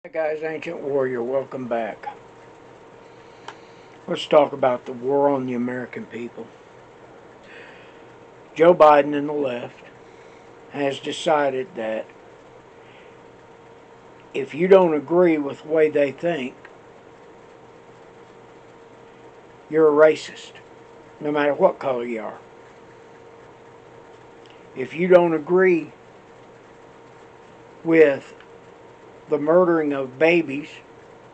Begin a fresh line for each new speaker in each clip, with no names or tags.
Hi guys, Ancient Warrior, welcome back. Let's talk about the war on the American people. Joe Biden and the left has decided that if you don't agree with the way they think, you're a racist, no matter what color you are. If you don't agree with the murdering of babies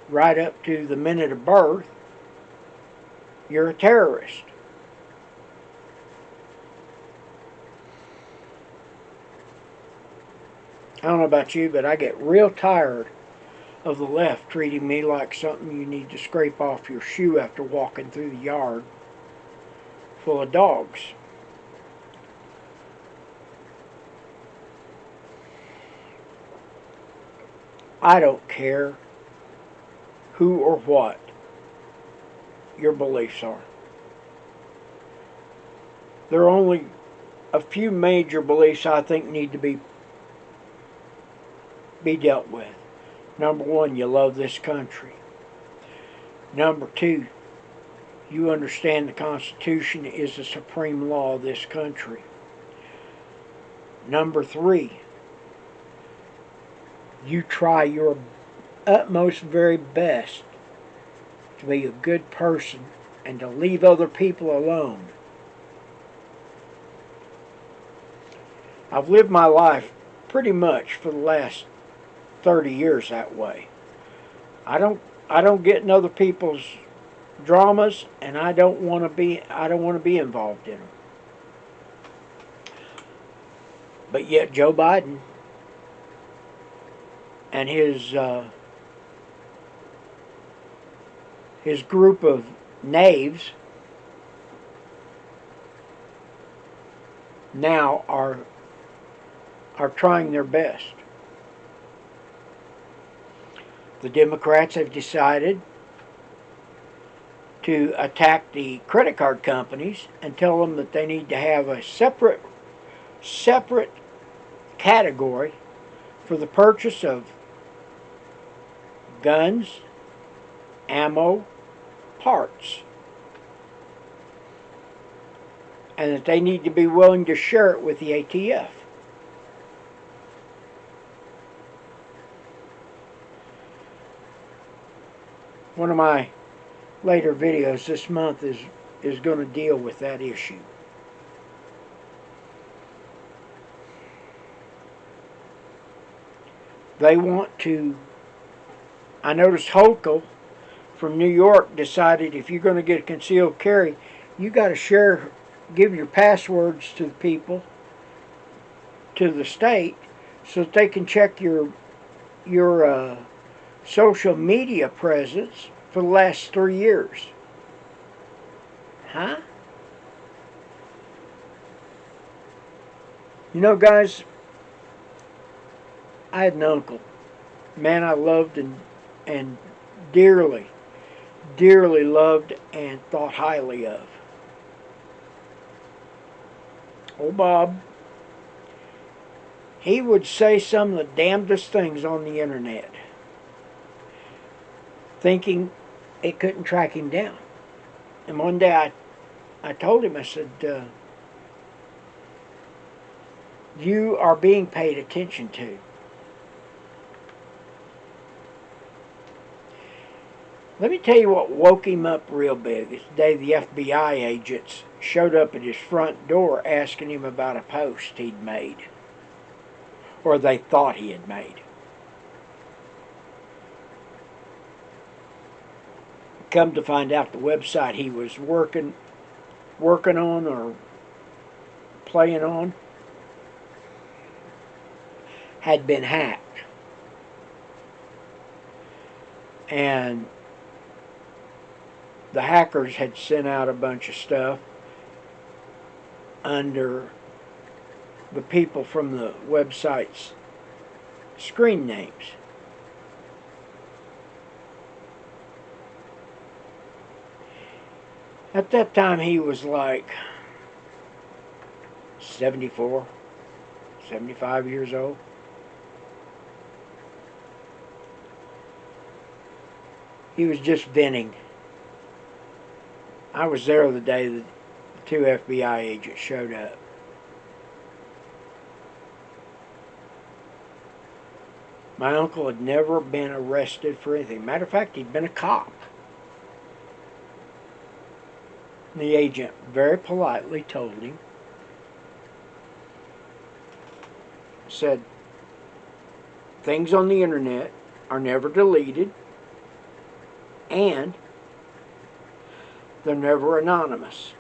right up to the minute of birth, you're a terrorist. I don't know about you, but I get real tired of the left treating me like something you need to scrape off your shoe after walking through the yard full of dogs. I don't care who or what your beliefs are. There are only a few major beliefs I think need to be dealt with. Number one, you love this country. Number two, you understand the Constitution is the supreme law of this country. Number three, you try your utmost very best to be a good person and to leave other people alone. I've lived my life pretty much for the last 30 years that way. I don't I don't get in other people's dramas, and I don't want to be involved in them. But yet Joe Biden and his group of knaves now are trying their best. The Democrats have decided to attack the credit card companies and tell them that they need to have a separate category for the purchase of guns, ammo, parts, and that they need to be willing to share it with the ATF. One of my later videos this month is going to deal with that issue. They want to. I noticed Hochul from New York decided if you're going to get a concealed carry, you got to give your passwords to the people, to the state, so that they can check your social media presence for the last 3 years. Huh? You know, guys, I had an uncle, man I loved and dearly, dearly loved and thought highly of. Old Bob, he would say some of the damnedest things on the internet, thinking it couldn't track him down. And one day I told him, I said, you are being paid attention to. Let me tell you what woke him up real big. This day the FBI agents showed up at his front door asking him about a post he'd made, or they thought he had made. Come to find out the website he was working on or playing on had been hacked. And the hackers had sent out a bunch of stuff under the people from the website's screen names. At that time he was like 74, 75 years old. He was just venting. I was there the day that the two FBI agents showed up. My uncle had never been arrested for anything. Matter of fact, he'd been a cop. The agent very politely told him, said, things on the internet are never deleted and they're never anonymous.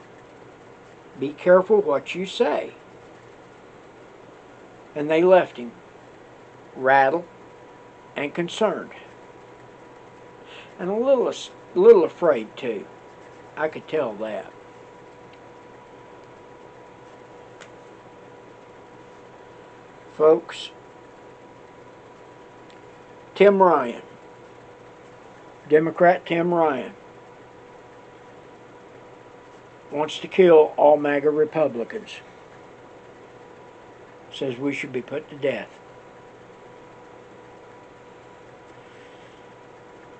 Be careful what you say. And they left him rattled and concerned. And a little afraid too. I could tell that. Folks, Tim Ryan, Democrat Tim Ryan, wants to kill all MAGA Republicans. Says we should be put to death.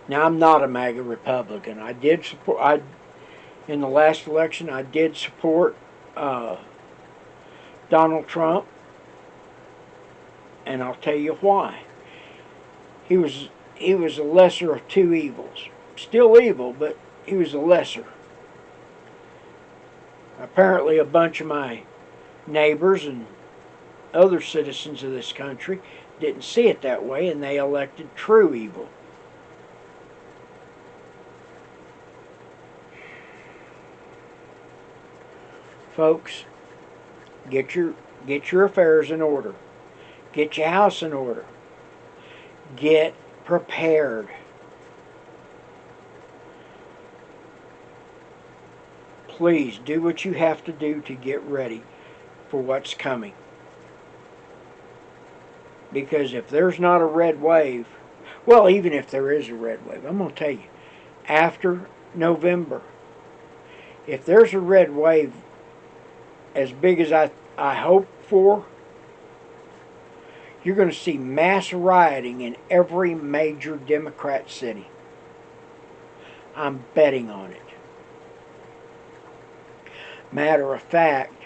Now, I'm not a MAGA Republican. I did support, in the last election, I did support Donald Trump, and I'll tell you why. He was a lesser of two evils. Still evil, but he was a lesser. Apparently, a bunch of my neighbors and other citizens of this country didn't see it that way, and they elected true evil. Folks, get your affairs in order. Get your house in order. Get prepared. Please do what you have to do to get ready for what's coming. Because if there's not a red wave, well, even if there is a red wave, I'm going to tell you, after November, if there's a red wave as big as I hope for, you're going to see mass rioting in every major Democrat city. I'm betting on it. Matter of fact,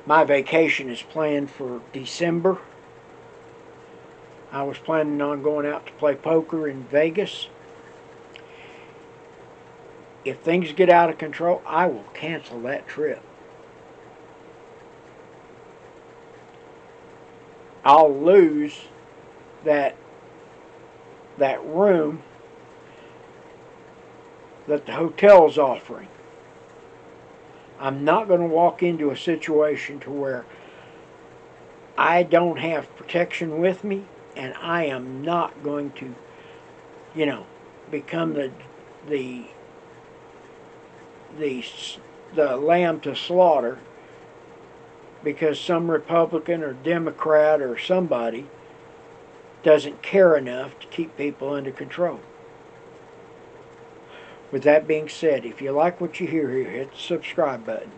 my vacation is planned for December. I was planning on going out to play poker in Vegas. If things get out of control, I will cancel that trip. I'll lose that room that the hotel's offering. I'm not going to walk into a situation to where I don't have protection with me, and I am not going to, become the lamb to slaughter because some Republican or Democrat or somebody doesn't care enough to keep people under control. With that being said, if you like what you hear here, hit the subscribe button.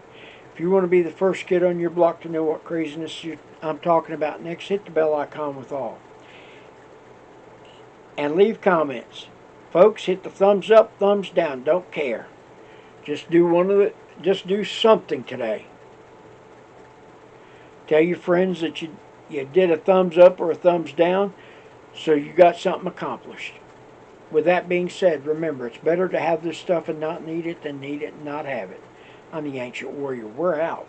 If you want to be the first kid on your block to know what craziness I'm talking about next, hit the bell icon with all. And leave comments. Folks, hit the thumbs up, thumbs down, don't care. Just do something today. Tell your friends that you did a thumbs up or a thumbs down, so you got something accomplished. With that being said, remember, it's better to have this stuff and not need it than need it and not have it. I'm the Ancient Warrior. We're out.